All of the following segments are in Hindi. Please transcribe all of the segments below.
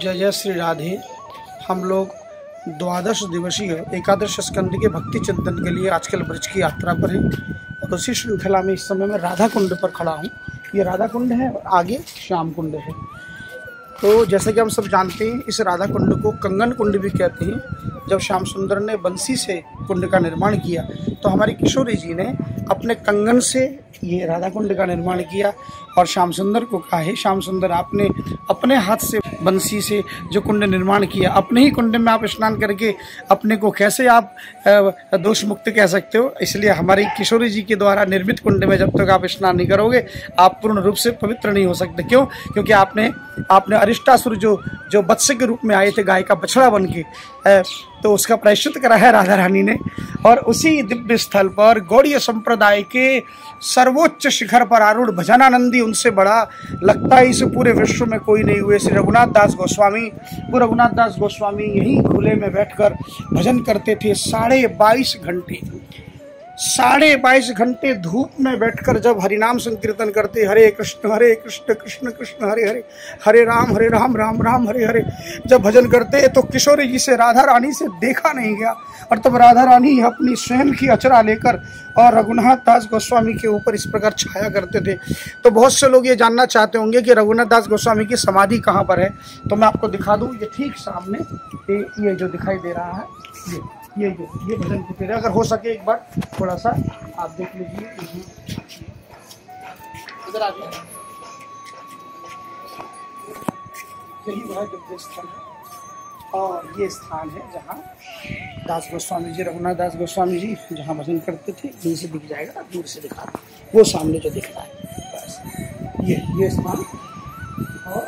जय जय श्री राधे। हम लोग द्वादश दिवसीय एकादश स्कंद के भक्ति चिंतन के लिए आजकल ब्रज की यात्रा पर हैं और उसी श्रृंखला में इस समय मैं राधा कुंड पर खड़ा हूँ। ये राधा कुंड है और आगे श्याम कुंड है। तो जैसे कि हम सब जानते हैं, इस राधा कुंड को कंगन कुंड भी कहते हैं। जब श्याम सुंदर ने बंसी से कुंड का निर्माण किया तो हमारी किशोरी जी ने अपने कंगन से ये राधा कुंड का निर्माण किया और श्याम सुंदर को कहा है, श्याम सुंदर आपने अपने हाथ से बंसी से जो कुंड निर्माण किया, अपने ही कुंड में आप स्नान करके अपने को कैसे आप दोष मुक्त कह सकते हो। इसलिए हमारी किशोरी जी के द्वारा निर्मित कुंड में जब तक आप स्नान नहीं करोगे आप पूर्ण रूप से पवित्र नहीं हो सकते। क्यों? क्योंकि आपने अरिष्टासुर जो वत्स के रूप में आए थे, गाय का बछड़ा बन के, तो उसका प्रायश्चित करा है राधा रानी ने। और उसी दिव्य स्थल पर गौड़ीय संप्रदाय के सर्वोच्च शिखर पर आरूढ़ भजनानंदी उनसे बड़ा लगता है इस पूरे विश्व में कोई नहीं हुए। श्री रघुनाथ दास गोस्वामी, वो रघुनाथ दास गोस्वामी यहीं खुले में बैठकर भजन करते थे 22.5 घंटे धूप में बैठकर जब हरिनाम संकीर्तन करते, हरे कृष्ण कृष्ण कृष्ण हरे हरे, हरे राम राम राम हरे हरे, जब भजन करते तो किशोरी जी से राधा रानी से देखा नहीं गया। और तब राधा रानी अपनी स्वयं की अचरा लेकर और रघुनाथ दास गोस्वामी के ऊपर इस प्रकार छाया करते थे। तो बहुत से लोग ये जानना चाहते होंगे कि रघुनाथ दास गोस्वामी की समाधि कहाँ पर है। तो मैं आपको दिखा दूँ, ये ठीक सामने ये जो दिखाई दे रहा है, ये भजन कुटीर है। अगर हो सके एक बार थोड़ा सा आप देख लीजिए, इधर आ जाइए। यही वह दिव्य स्थल है और ये स्थान है जहाँ दास गोस्वामी जी, रघुनाथ दास गोस्वामी जी जहाँ भजन करते थे। यहीं से दिख जाएगा, दूर से दिखा वो सामने जो दिख रहा है, बस ये स्थान। और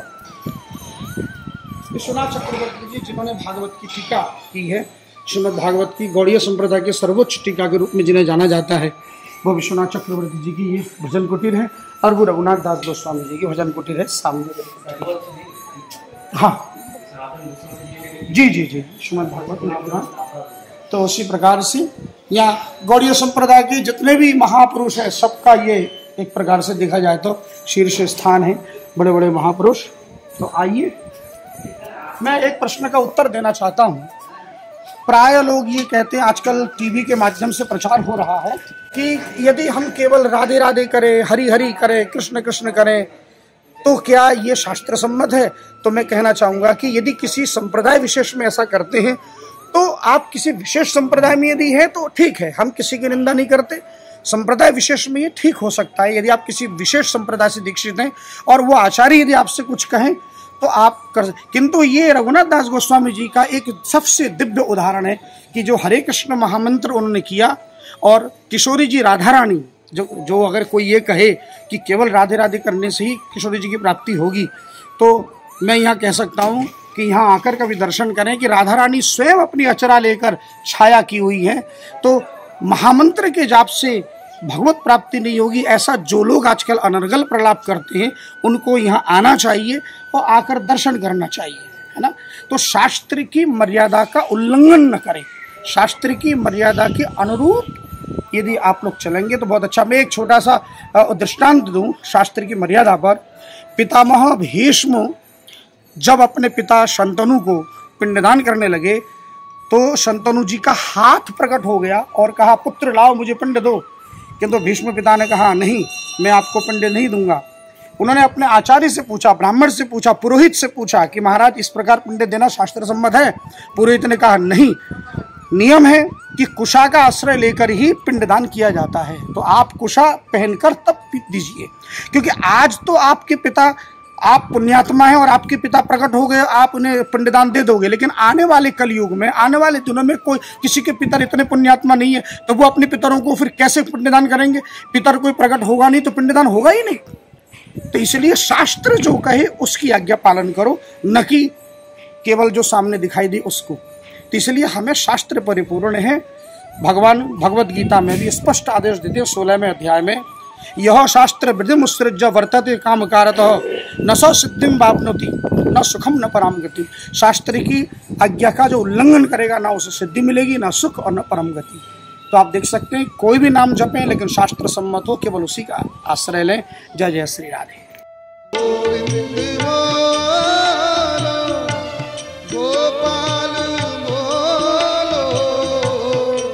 विश्वनाथ चक्रवर्ती जी जिन्होंने भागवत की टीका की है, श्रीमद् भागवत की गौड़ीय संप्रदाय के सर्वोच्च टीका के रूप में जिन्हें जाना जाता है, वो विश्वनाथ चक्रवर्ती जी की ये भजन कुटीर है और वो रघुनाथ दास गोस्वामी जी की भजन कुटीर है सामने। हाँ जी श्रीमद् भागवत महापुराण। तो उसी प्रकार से यहाँ गौड़ीय संप्रदाय के जितने भी महापुरुष हैं सबका ये एक प्रकार से देखा जाए तो शीर्ष स्थान है, बड़े बड़े महापुरुष। तो आइए मैं एक प्रश्न का उत्तर देना चाहता हूँ। प्राय लोग ये कहते हैं, आजकल टीवी के माध्यम से प्रचार हो रहा है कि यदि हम केवल राधे राधे करें, हरि हरि करें, कृष्ण कृष्ण करें तो क्या ये शास्त्र सम्मत है। तो मैं कहना चाहूँगा कि यदि किसी संप्रदाय विशेष में ऐसा करते हैं तो आप किसी विशेष संप्रदाय में यदि है तो ठीक है, हम किसी की निंदा नहीं करते। संप्रदाय विशेष में ये ठीक हो सकता है यदि आप किसी विशेष संप्रदाय से दीक्षित हैं और वो आचार्य यदि आपसे कुछ कहें तो आप कर। किंतु ये रघुनाथ दास गोस्वामी जी का एक सबसे दिव्य उदाहरण है कि जो हरे कृष्ण महामंत्र उन्होंने किया और किशोरी जी राधा रानी जो अगर कोई ये कहे कि केवल राधे राधे करने से ही किशोरी जी की प्राप्ति होगी, तो मैं यहाँ कह सकता हूँ कि यहाँ आकर कभी दर्शन करें कि राधा रानी स्वयं अपनी अचरा लेकर छाया की हुई है। तो महामंत्र के जाप से भगवत प्राप्ति नहीं होगी, ऐसा जो लोग आजकल अनर्गल प्रलाप करते हैं उनको यहाँ आना चाहिए और आकर दर्शन करना चाहिए, है ना। तो शास्त्र की मर्यादा का उल्लंघन न करें, शास्त्र की मर्यादा के अनुरूप यदि आप लोग चलेंगे तो बहुत अच्छा। मैं एक छोटा सा दृष्टांत दूं शास्त्र की मर्यादा पर। पितामह भीष्म जब अपने पिता शंतनु को पिंडदान करने लगे तो शंतनु जी का हाथ प्रकट हो गया और कहा, पुत्र लाओ मुझे पिंड दो। किंतु भीष्म पिता ने कहा, नहीं, मैं आपको पिंड नहीं दूंगा। उन्होंने अपने आचार्य से पूछा, ब्राह्मण से पूछा, पुरोहित से पूछा कि महाराज इस प्रकार पिंड देना शास्त्र सम्मत है। पुरोहित ने कहा, नहीं, नियम है कि कुशा का आश्रय लेकर ही पिंडदान किया जाता है, तो आप कुशा पहनकर तब दीजिए। क्योंकि आज तो आपके पिता, आप पुण्यात्मा हैं और आपके पिता प्रकट हो गए, आप उन्हें पिंडदान दे दोगे, लेकिन आने वाले कलयुग में, आने वाले दिनों में कोई किसी के पितर इतने पुण्यात्मा नहीं है तो वो अपने पितरों को फिर कैसे पिंडदान करेंगे। पितर कोई प्रकट होगा नहीं तो पिंडदान होगा ही नहीं। तो इसलिए शास्त्र जो कहे उसकी आज्ञा पालन करो, न कि केवल जो सामने दिखाई दे उसको। तो इसलिए हमें शास्त्र परिपूर्ण है। भगवान भगवत गीता में भी स्पष्ट आदेश देते हैं 16वें अध्याय में, यह शास्त्र वृद्धिम उत्सृज्य वर्तते कामकारतः न स सिद्धिम वाप्नोति न सुखम न पराम गति। शास्त्र की आज्ञा का जो उल्लंघन करेगा ना उसे सिद्धि मिलेगी, ना सुख और न परम गति। तो आप देख सकते हैं कोई भी नाम जपें लेकिन शास्त्र सम्मत हो, केवल उसी का आश्रय लें। जय जय श्री राधे। गोपाल